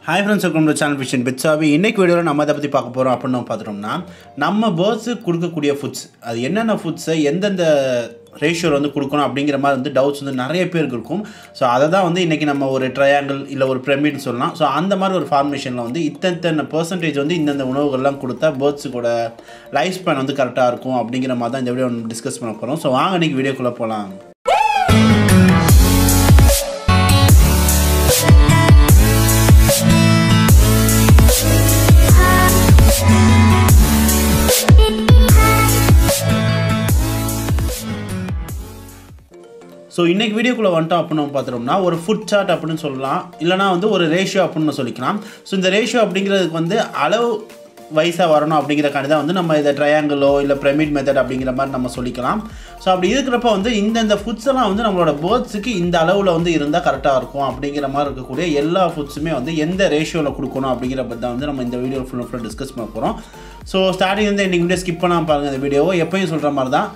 Hi friends, welcome to the channel fishandpetshobby. இன்னைக்கு வீடியோல நம்ம அத பத்தி பார்க்க போறோம் அப்படினு பாத்துட்டோம்னா நம்ம பேர்ட்ஸ் கொடுக்கக்கூடிய ஃபுட்ஸ் அது என்னென்ன ஃபுட்ஸ் எந்தெந்த ரேஷியோல வந்து கொடுக்கணும் அப்படிங்கிற மாதிரி வந்து டவுட்ஸ் வந்து நிறைய பேருக்கு இருக்கும். சோ அத தான் வந்து இன்னைக்கு நம்ம ஒரு ட்ரையாங்கிள் இல்ல ஒரு பிரமிட் சொல்லலாம். சோ அந்த மாதிரி ஒரு ஃபார்மேஷன்ல வந்து இத்தனை % வந்து இந்த உணவுகள் எல்லாம் கொடுத்தா பேர்ட்ஸ் கூட லைஃப் ஸ்பேன் வந்து கரெக்ட்டா இருக்கும் அப்படிங்கிற மாதிரி தான் இந்த வீடியோ டிஸ்கஸ் பண்ண போறோம். சோ வாங்க இன்னைக்கு வீடியோக்குள்ள போலாம். So இன்னைக்கு வீடியோக்குள்ள வந்துட்டோம் அப்படினு பார்த்தோம்னா ஒரு ஃபுட் சார்ட் அப்படினு சொல்லலாம் இல்லனா வந்து ஒரு ரேஷியோ அப்படினு சொல்லிக்கலாம். சோ இந்த ரேஷியோ அப்படிங்கிறதுக்கு வந்து அளவு வைஸா வரணும் அப்படிங்கறக்காண்டி தான் வந்து நம்ம இத ட்ரையாங்கிளோ இல்ல பிரமிட் மெத்தட் அப்படிங்கிற மாதிரி நம்ம சொல்லிக்கலாம். சோ அப்படி இருக்குறப்ப வந்து இந்த ஃபுட்ஸ் எல்லாம் வந்து நம்மளோட பேர்ட்ஸ்க்கு இந்த அளவுல வந்து இருந்தா கரெக்ட்டா இருக்கும் அப்படிங்கிற மாதிரி இருக்கக்கூடிய எல்லா ஃபுட்ஸுமே வந்து எந்த ரேஷியோல கொடுக்கணும் அப்படிங்கற பத்தி தான் வந்து நம்ம இந்த வீடியோ ஃபுல்லா டிஸ்கஸ் பண்ண போறோம். சோ ஸ்டார்டிங் வந்து இந்த வீடியோ ஸ்கிப் பண்ணாம பாருங்க. இந்த வீடியோவை எப்பவும் சொல்ற மாதிரி தான்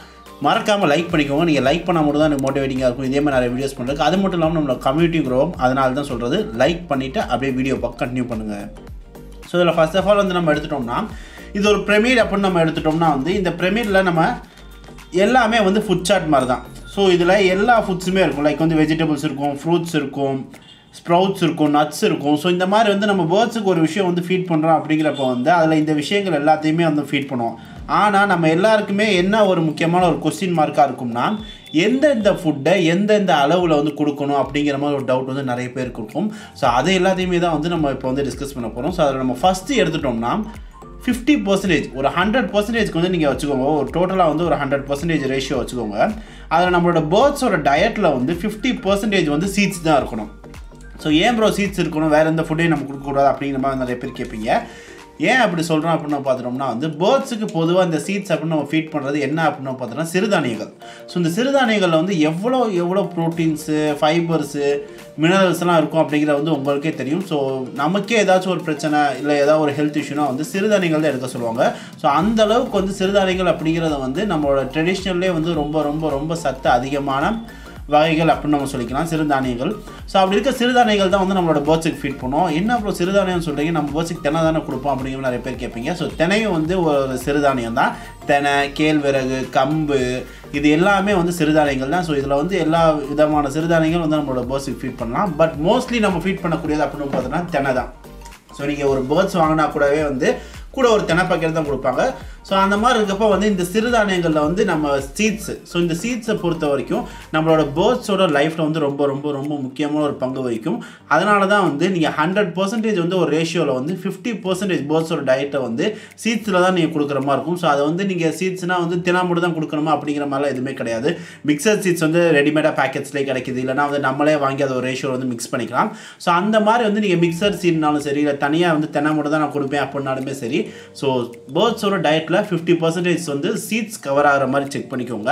மறக்காம லைக் பண்ணிக்கோங்க. நீங்க லைக் பண்ணா மட்டும் தான் எனக்கு மோட்டிவேட்டிங்கா இருக்கும் இதே மாதிரி நிறைய வீடியோஸ் பண்றதுக்கு. அது மட்டும் இல்லாம நம்ம கம்யூனிட்டி grow அதனால தான் சொல்றது லைக் பண்ணிட்டு அப்படியே வீடியோ பக்கம் கண்டினியூ பண்ணுங்க. சோ இதல ஃபர்ஸ்ட் ஆஃப் ஆல் வந்து நம்ம எடுத்துட்டோம்னா இது ஒரு பிரமிட் அப்படி நம்ம எடுத்துட்டோம்னா வந்து இந்த பிரமிட்ல நம்ம எல்லாமே வந்து ஃபுட் சார்ட் மாதிரி தான். சோ இதுல எல்லா ஃபுட்ஸுமே இருக்கும். லைக் வந்து வெஜிடபிள்ஸ் இருக்கும், ஃப்ரூட்ஸ் இருக்கும், ஸ்ப்ரவுட்ஸ் இருக்கும், நட்ஸ் இருக்கும். சோ இந்த மாதிரி வந்து நம்ம பேர்ட்ஸ்க்கு ஒரு விஷயம் வந்து ஃபீட் பண்றோம் அப்படிங்கறப்ப வந்து அதுல இந்த விஷயங்கள் எல்லாத்தையுமே வந்து ஃபீட் பண்ணுவோம். ஆனா நம்ம எல்லாருக்குமே என்ன ஒரு முக்கியமான ஒரு क्वेश्चन மார்க்கா இருக்கும்னா எந்தெந்த ஃபுட்டை எந்தெந்த அளவுல வந்து கொடுக்கணும் அப்படிங்கிற மாதிரி ஒரு டவுட் வந்து நிறைய பேருக்கு இருக்கும். சோ அது எல்லாத்தையுமே தான் வந்து நம்ம இப்போ வந்து டிஸ்கஸ் பண்ண போறோம். சோ அத நம்ம ஃபர்ஸ்ட் எடுத்துட்டோம்னா 50% ஒரு 100% வந்து நீங்க வச்சுக்கோங்க. ஒரு டோட்டலா வந்து ஒரு 100% ரேஷியோ வச்சுக்கோங்க. அதுல நம்மளோட பேர்ட்ஸோட டயட்ல வந்து 50% வந்து சீட்ஸ் தான் இருக்கணும். சோ ஏன் ப்ரோ சீட்ஸ் இருக்கணும் வேற எந்த ஃபுட்டையும் நம்ம கொடுக்க கூடாது அப்படிங்கிற மாதிரி நிறைய பேர் கேட்பீங்க. ஏன் அப்படி சொல்றோம் அப்படினா பார்த்தோம்னா வந்து பேர்ட்ஸ்க்கு பொதுவா இந்த சீட்ஸ் அப்படி நம்ம ஃபீட் பண்றது என்ன அப்படினா பார்த்தோம்னா சிறுதானியங்கள். சோ இந்த சிறுதானியங்கள்ல வந்து எவ்வளவு புரோட்டீன்ஸ், ஃபைபர்ஸ், மினரல்ஸ் எல்லாம் இருக்கும் அப்படிங்கறது வந்து உங்களுக்கே தெரியும். சோ நமக்கே ஏதாச்சும் ஒரு பிரச்சனை இல்ல ஏதாவது ஒரு ஹெல்த் இஷ்யூனா வந்து சிறுதானியங்கள் தான் எடுக்க சொல்லுவாங்க. சோ அந்த அளவுக்கு வந்து சிறுதானியங்கள் அப்படிங்கறது வந்து நம்மளோட ட்ரெடிஷனல்லே வந்து ரொம்ப சத்து அதிகமான வகைகள் அப்படி நம்ம சொல்லிக்கலாம் சிறுதானியங்கள். சோ அப்படி இருக்க சிறுதானியங்கள் தான் வந்து நம்மளோட பேர்ட்ஸ்க்கு ஃபீட் பண்ணுவோம். என்ன ப்ரோ சிறுதானியம் சொல்றீங்க நம்ம பேர்ட்ஸ்க்கு தெனை தான கொடுப்போம் அப்படிங்கிற நிறைய பேர் கேட்பீங்க. சோ தெனையும் வந்து ஒரு சிறுதானியம் தான். தெனை, கேழ்வரகு, கம்பு இது எல்லாமே வந்து சிறுதானியங்கள் தான். சோ இதுல வந்து எல்லா விதமான சிறுதானியங்கள் வந்து நம்மளோட பேர்ட்ஸ்க்கு ஃபீட் பண்ணலாம். பட் மோஸ்ட்லி நம்ம ஃபீட் பண்ணக்கூடியது அப்படின்னு பார்த்தோம்னா தெனை தான். சோ நீங்க ஒரு பேர்ட்ஸ் வாங்கினா கூடவே வந்து கூட ஒரு தெனை பாக்கெட் தான் கொடுப்பாங்க. சோ அந்த மாதிரி இருக்கப்போ வந்து இந்த சிறுதானியங்கள்ல வந்து நம்ம சீட்ஸ் சோ இந்த சீட்ஸை பொறுத்த வரைக்கும் நம்மளோட பேர்ட்ஸோட லைஃப்ல வந்து ரொம்ப முக்கியமான ஒரு பங்கு வகிக்கும். அதனால தான் வந்து நீங்க 100% வந்து ஒரு ரேஷியோல வந்து 50% பேர்ட்ஸோட டயட்டை வந்து சீட்ஸ்ல தான் நீங்க கொடுக்குற மாதிரி இருக்கும். சோ அதை வந்து நீங்க சீட்ஸ்னா வந்து தினா மட்டும் தான் கொடுக்கணுமா அப்படிங்கிற மாதிரிலாம் எதுவுமே கிடையாது. மிக்சர் சீட்ஸ் வந்து ரெடிமேடா பேக்கெட்ஸ்லேயே கிடைக்குது. இல்லைனா வந்து நம்மளே வாங்கி அதை ஒரு ரேஷியோல வந்து மிக்ஸ் பண்ணிக்கலாம். ஸோ அந்த மாதிரி வந்து நீங்கள் மிக்சர் சீட்னாலும் சரி இல்லை தனியாக வந்து தென்னை மட்டும் தான் நான் கொடுப்பேன் அப்படின்னாலுமே சரி. ஸோ பேர்ட்ஸோட டயட்டில் 50% வந்து சீட்ஸ் கவர் ஆகிற மாதிரி செக் பண்ணிக்கோங்க.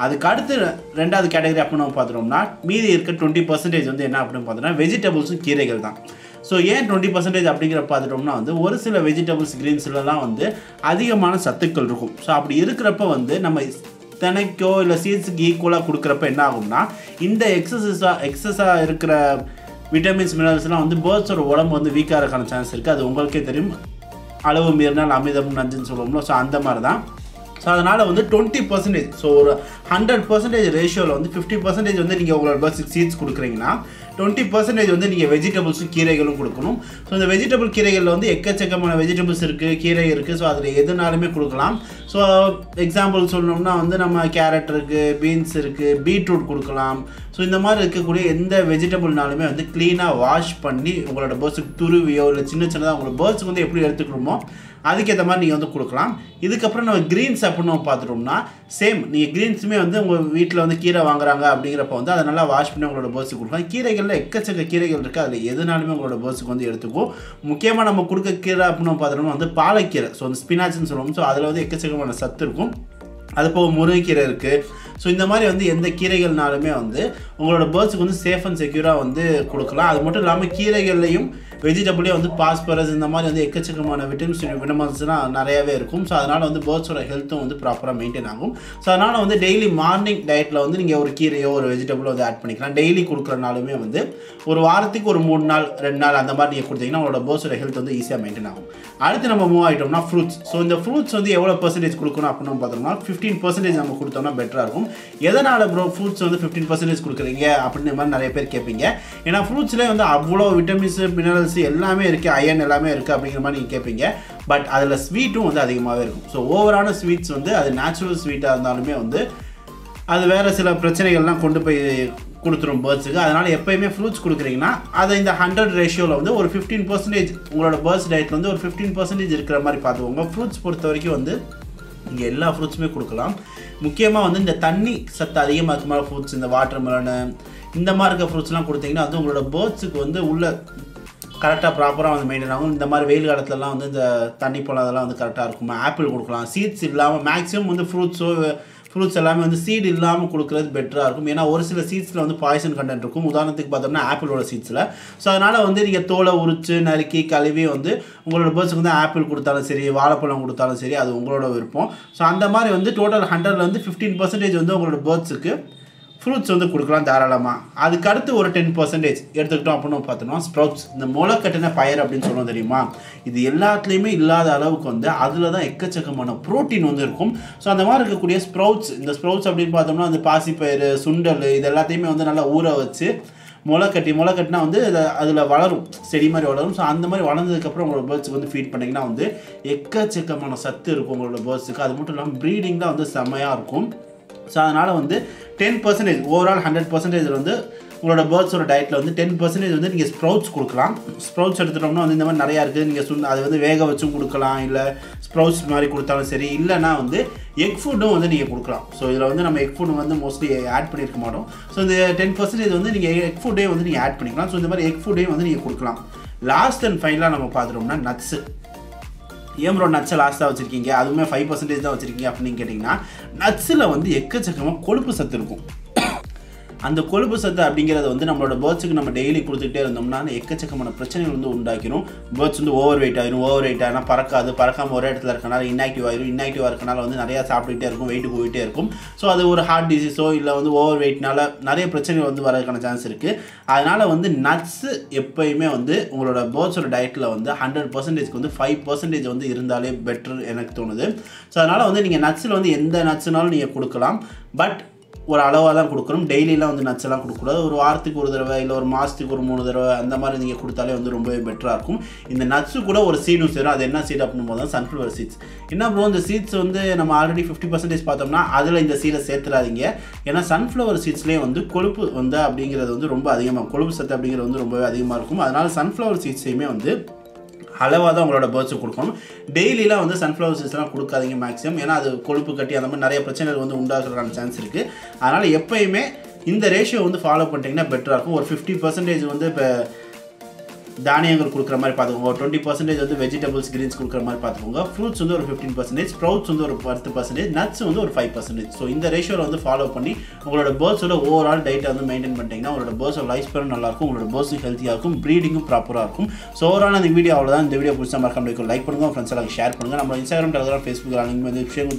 அதுக்கு அடுத்து ரெண்டாவது கேட்டகரி அப்படின்னு நம்ம பார்த்துட்டோம்னா மீதி இருக்க 20% வந்து என்ன அப்படின்னு பார்த்தோம்னா வெஜிடபிள்ஸும் கீரைகள் தான். ஸோ ஏன் 20% அப்படிங்கிற பார்த்துட்டோம்னா வந்து ஒரு சில வெஜிடபிள்ஸ் கிரீன்ஸ்லாம் வந்து அதிகமான சத்துக்கள் இருக்கும். ஸோ அப்படி இருக்கிறப்ப வந்து நம்ம தெனைக்கோ இல்லை சீட்ஸுக்கு ஈக்குவலாக கொடுக்குறப்ப என்ன ஆகும்னா இந்த எக்ஸஸாக இருக்கிற விட்டமின்ஸ் மினரல்ஸ்லாம் வந்து பேர்ட்ஸோட உடம்பு வந்து வீக்காக இருக்கான சான்ஸ் இருக்குது. அது உங்களுக்கே தெரியும். அளவு மீறினால் அமிர்தம் நஞ்சுன்னு சொல்லுவோம்ல. ஸோ அந்த மாதிரி தான். ஸோ அதனால் வந்து 20% ஸோ ஒரு 100% ரேஷியோவில் வந்து 50% வந்து நீங்கள் உங்களோட பேர்ட்ஸுக்கு சீட்ஸ் கொடுக்குறீங்கன்னா 20% வந்து நீங்கள் வெஜிடபிள்ஸும் கீரைகளும் கொடுக்கணும். ஸோ இந்த வெஜிடபிள் கீரைகளில் வந்து எக்கச்சக்கமான வெஜிடபிள்ஸ் இருக்குது, கீரை இருக்குது. ஸோ அதில் எதுனாலுமே கொடுக்கலாம். ஸோ எக்ஸாம்பிள் சொல்லணும்னா வந்து நம்ம கேரட் இருக்குது, பீன்ஸ் இருக்குது, பீட்ரூட் கொடுக்கலாம். ஸோ இந்த மாதிரி இருக்கக்கூடிய எந்த வெஜிடபிள்னாலுமே வந்து க்ளீனாக வாஷ் பண்ணி உங்களோட பேர்ட்ஸுக்கு துருவியோ இல்லை சின்னதாக உங்களோட பேர்ட்ஸுக்கு வந்து எப்படி எடுத்துக்கணுமோ அதுக்கேற்ற மாதிரி நீங்கள் வந்து கொடுக்கலாம். இதுக்கப்புறம் நம்ம க்ரீன்ஸ் அப்படின்னு நம்ம பார்த்துட்டோம்னா சேம் நீங்கள் க்ரீன்ஸுமே வந்து உங்கள் வீட்டில் வந்து கீரை வாங்குறாங்க அப்படிங்கிறப்ப வந்து அதை நல்லா வாஷ் பண்ணி உங்களோட பேர்ட்ஸுக்கு கொடுக்கலாம். கீரைகளில் எக்கச்சக்க கீரைகள் இருக்குது. அதில் எதுனாலுமே உங்களோட பேர்ட்ஸுக்கு வந்து எடுத்துக்கும். முக்கியமாக நம்ம கொடுக்க கீரை அப்படின்னு பார்த்துட்டோம்னா வந்து பாலக்கீரை ஸோ அந்த ஸ்பினாச்னு சொல்லுவோம். ஸோ அதில் வந்து எக்கச்சக்கமான சத்து இருக்கும். அது போக முருங்கைக்கீரை இருக்குது. ஸோ இந்த மாதிரி வந்து எந்த கீரைகள்னாலுமே வந்து உங்களோட பேர்ட்ஸுக்கு வந்து சேஃப் அண்ட் செக்யூராக வந்து கொடுக்கலாம். அது மட்டும் இல்லாமல் கீரைகள்லையும் வெஜிடபிளே வந்து பாஸ்பரஸ் இந்த மாதிரி வந்து எக்கச்சக்கமான விட்டமின்ஸ்லாம் நிறையவே இருக்கும். ஸோ அதனால் வந்து பேர்ட்ஸோட ஹெல்த்தும் வந்து ப்ராப்பராக மெயின்டைன் ஆகும். ஸோ அதனால் வந்து டெய்லி மார்னிங் டயட்டில் வந்து நீங்கள் ஒரு கீரையோ ஒரு வெஜிடபிளோ வந்து ஆட் பண்ணிக்கலாம். டெய்லி கொடுக்குறனாலுமே வந்து ஒரு வாரத்துக்கு ஒரு 3 நாள் 2 நாள் அந்த மாதிரி நீங்கள் கொடுத்தீங்கன்னா உங்களோட பேர்ட்ஸோட ஹெல்த் வந்து ஈஸியாக மெயின்டைன் ஆகும். அடுத்து நம்ம மூவ் ஆகிட்டோம்னா ஃப்ரூட்ஸ். ஸோ இந்த ஃப்ரூட்ஸ் வந்து எவ்வளோ பர்சன்டேஜ் கொடுக்கணும் அப்படின்னு பார்த்தோம்னா 15% நம்ம கொடுத்தோம்னா பெட்டராக இருக்கும். எதனால் ப்ரோ ஃப்ரூட்ஸ் வந்து 15% கொடுக்குறீங்க அப்படின்னு மாதிரி நிறைய பேர் கேட்பீங்க. ஏன்னா ஃப்ரூட்ஸ்லேயே வந்து அவ்வளோ விட்டமின்ஸ் மினரல்ஸ் எல்லாமே இருக்குது, அயன் எல்லாமே இருக்குது அப்படிங்கிற மாதிரி நீங்கள் கேட்பீங்க. பட் அதில் ஸ்வீட்டும் வந்து அதிகமாகவே இருக்கும். ஸோ ஓவரான ஸ்வீட்ஸ் வந்து அது நேச்சுரல் ஸ்வீட்டாக இருந்தாலுமே வந்து அது வேறு சில பிரச்சனைகள்லாம் கொண்டு போய் கொடுத்துரும் பேர்ட்ஸுக்கு. அதனால் எப்போயுமே ஃப்ரூட்ஸ் கொடுக்குறீங்கன்னா அதை இந்த 100 ரேஷியோவில் வந்து ஒரு 15% உங்களோட பேர்ட்ஸ் டயட்டில் வந்து ஒரு 15% இருக்கிற மாதிரி பார்த்துக்கோங்க. ஃப்ரூட்ஸ் பொறுத்த வரைக்கும் வந்து இங்கே எல்லா ஃப்ரூட்ஸுமே கொடுக்கலாம். முக்கியமாக வந்து இந்த தண்ணி சத்து அதிகமாக இருக்க மாதிரி ஃப்ரூட்ஸ், இந்த வாட்டர் மெலனு இந்த மாதிரி இருக்க ஃப்ரூட்ஸ்லாம் கொடுத்தீங்கன்னா அது உங்களோட பேர்ட்ஸுக்கு வந்து உள்ள கரெக்டாக ப்ராப்பராக வந்து மெயின்டைன் ஆகும். இந்த மாதிரி வெயில் காலத்துலலாம் வந்து இந்த தண்ணி பழம் அதெல்லாம் வந்து கரெக்டாக இருக்கும். ஆப்பிள் கொடுக்கலாம். சீட்ஸ் இல்லாமல் மேக்ஸிமம் வந்து ஃப்ரூட்ஸ் எல்லாமே வந்து சீட் இல்லாமல் கொடுக்குறது பெட்டராக இருக்கும். ஏன்னா ஒரு சில சீட்ஸில் வந்து பாய்சன் கண்டென்ட் இருக்கும். உதாரணத்துக்கு பார்த்தோம்னா ஆப்பிளோட சீட்ஸில். ஸோ அதனால் வந்து நீங்கள் தோலை உரிச்சு நறுக்கி கழுவி வந்து உங்களோட பேர்ட்ஸுக்கு வந்து ஆப்பிள் கொடுத்தாலும் சரி, வாழைப்பழம் கொடுத்தாலும் சரி, அது உங்களோட விருப்பம். ஸோ அந்த மாதிரி வந்து டோட்டல் 100ல் வந்து 15% வந்து உங்களோட பேர்ட்ஸுக்கு ஃப்ரூட்ஸ் வந்து கொடுக்கலாம் தாராளமாக. அதுக்கு அடுத்து ஒரு 10% எடுத்துக்கிட்டோம் அப்படின்னு பார்த்தோம்னா ஸ்ப்ரவுட்ஸ். இந்த முளைக்கட்டின பயிர் அப்படின்னு சொல்லுவோம் தெரியுமா, இது எல்லாத்துலேயுமே இல்லாத அளவுக்கு வந்து அதில் தான் எக்கச்சக்கமான ப்ரோட்டீன் வந்து இருக்கும். ஸோ அந்த மாதிரி இருக்கக்கூடிய ஸ்ப்ரவுட்ஸ், இந்த ஸ்ப்ரவுட்ஸ் அப்படின்னு பார்த்தோம்னா அந்த பாசிப்பயிறு, சுண்டல் இது எல்லாத்தையுமே வந்து நல்லா ஊற வச்சு முளைக்கட்டினா வந்து அதில் வளரும், செடி மாதிரி வளரும். ஸோ அந்த மாதிரி வளர்ந்ததுக்கப்புறம் உங்களோட பேர்ட்ஸுக்கு வந்து ஃபீட் பண்ணிங்கன்னா வந்து எக்கச்சக்கமான சத்து இருக்கும் உங்களோட பேர்ட்ஸுக்கு. அது மட்டும் இல்லாமல் ப்ரீடிங் தான் வந்து செம்மையாக இருக்கும். ஸோ அதனால் வந்து 10% ஓவரால் 100% வந்து உங்களோட பேர்ட்ஸோட டயட்டில் வந்து 10% வந்து நீங்கள் ஸ்ப்ரவுட்ஸ் கொடுக்கலாம். ஸ்ப்ரவுட்ஸ் எடுத்துட்டோம்னா வந்து இந்த மாதிரி நிறையா இருக்குது. நீங்கள் அதை வந்து வேக வச்சும் கொடுக்கலாம், இல்லை ஸ்ப்ரவுட்ஸ் மாதிரி கொடுத்தாலும் சரி, இல்லைனா வந்து எக் ஃபுட்டும் வந்து நீங்கள் கொடுக்கலாம். ஸோ இதில் வந்து நம்ம எக் ஃபுட் வந்து மோஸ்ட்லி ஆட் பண்ணியிருக்க மாட்டோம். ஸோ இந்த 10% வந்து நீங்கள் எக் ஃபுட்டே வந்து நீங்கள் ஆட் பண்ணிக்கலாம். ஸோ இந்த மாதிரி எக் ஃபுட்டையும் வந்து நீங்கள் கொடுக்கலாம். லாஸ்ட் அண்ட் ஃபைனலாக நம்ம பார்த்துட்டோம்னா நட்ஸு. ஏன் ப்ரோ நட்ஸை லாஸ்ட்டாக வச்சுருக்கீங்க, அதுவுமே 5% தான் வச்சுருக்கீங்க அப்படின்னு கேட்டிங்கன்னா, நட்ஸில் வந்து எக்கச்சக்கமாக கொழுப்பு சத்து இருக்கும். அந்த கொழுப்பு சத்து அப்படிங்கிறது வந்து நம்மளோட பேர்ட்ஸுக்கு நம்ம டெய்லி கொடுத்துக்கிட்டே இருந்தோம்னா எக்கச்சக்கமான பிரச்சனைகள் வந்து உண்டாக்கிடும். பேர்ட்ஸ் வந்து ஓவர் வெயிட் ஆனால் பறக்காமல் ஒரே இடத்துல இருக்கனால இன்ஆக்டிவாக இருக்கனால வந்து நிறையா சாப்பிட்டுக்கிட்டே இருக்கும், வெயிட் போயிட்டே இருக்கும். ஸோ அது ஒரு ஹார்ட் டிசீஸோ இல்லை வந்து ஓவர் வெயிட்னால நிறைய பிரச்சனைகள் வந்து வரதுக்கான சான்ஸ் இருக்குது. அதனால் வந்து நட்ஸு எப்போயுமே வந்து உங்களோட பேர்ட்ஸோட டயட்டில் வந்து 100%க்கு வந்து 5% வந்து இருந்தாலே பெட்ரு எனக்கு தோணுது. ஸோ அதனால் வந்து நீங்கள் நட்ஸில் வந்து எந்த நட்ஸுனாலும் நீங்கள் கொடுக்கலாம். பட் ஒரு அளவாக தான் கொடுக்கணும். டெய்லியெலாம் வந்து நட்ஸ் எல்லாம் கொடுக்கக்கூடாது. ஒரு வாரத்துக்கு ஒரு தடவை இல்லை ஒரு மாதத்துக்கு ஒரு 3 தடவை அந்த மாதிரி நீங்கள் கொடுத்தாலே வந்து ரொம்பவே பெட்டராக இருக்கும். இந்த நட்ஸு கூட ஒரு சீடும் சேரும். அது என்ன சீட் அப்படின்னு போது தான் சன்ஃப்ளவர் சீட்ஸ். என்ன ப்ரோ இந்த சீட்ஸ் வந்து நம்ம ஆல்ரெடி 50% பார்த்தோம்னா அதில் இந்த சீடை சேர்த்துறாதீங்க. ஏன்னா சன்ஃப்ளவர் சீட்ஸ்லேயே வந்து கொழுப்பு வந்து அப்படிங்கிறது வந்து ரொம்ப அதிகமாக, கொழுப்பு சத்து அப்படிங்கிறது வந்து ரொம்பவே அதிகமாக இருக்கும். அதனால் சன்ஃப்ளவர் சீட்ஸையுமே வந்து அளவாக தான் உங்களோட பேர்ட்ஸுக்கு கொடுக்கணும். டெய்லியெலாம் வந்து சன்ஃப்ளவர் சீட்ஸ்லாம் கொடுக்காதீங்க மேக்ஸிமம். ஏன்னா அது கொழுப்பு கட்டி அந்த மாதிரி நிறைய பிரச்சனைகள் வந்து உண்டாகிறதுக்கான சான்ஸ் இருக்குது. அதனால் எப்போயுமே இந்த ரேஷியோ வந்து ஃபாலோ பண்ணிட்டீங்கன்னா பெட்டராக இருக்கும். ஒரு 50% வந்து இப்போ தானியங்கள் கொடுக்குற மாதிரி பார்த்துக்கோங்க, 20% வந்து வெஜிடபிள்ஸ் கிரீன்ஸ் கொடுக்குற மாதிரி பார்த்துக்கோங்க, ஃப்ரூட்ஸ் வந்து ஒரு 15%, ஸ்ப்ரவுட்ஸ் வந்து ஒரு 10%, நட்ஸ் வந்து ஒரு 5%. ஸோ இந்த ரேஷியோவில் வந்து ஃபாலோ பண்ணி உங்களோட பேர்ட்ஸோட ஓவரால் டயட்டை வந்து மெயின்டைன் பண்ணிட்டீங்கன்னா உங்களோட பேர்ட்ஸோட லைஃப் ஸ்பேனும் நல்லாயிருக்கும், உங்களோட பேர்ட்ஸும் ஹெல்த்தியாக இருக்கும், ப்ரீடிங்கும் ப்ராப்பராக இருக்கும். ஸோ ஓவரால் அந்த வீடியோ அவ்வளோதான். இந்த வீடியோ பிடிச்சா மறக்காம லைக் பண்ணுங்கள், ஃப்ரெண்ட்ஸ் எல்லாம் ஷேர் பண்ணுங்கள். நம்ம இன்ஸ்டாகிராம், டெலிகிராம், ஃபேஸ்புக் லிங்க் வந்து விஷயம்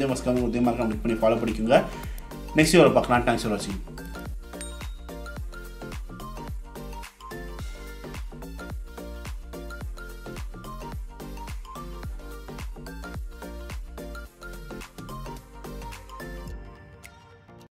மறக்காம பண்ணி ஃபாலோ பண்ணிக்கோங்க. நெக்ஸ்ட் வீடியோவில் பார்க்கலாம். தேங்க்ஸ் ஃபார் வாட்சிங்.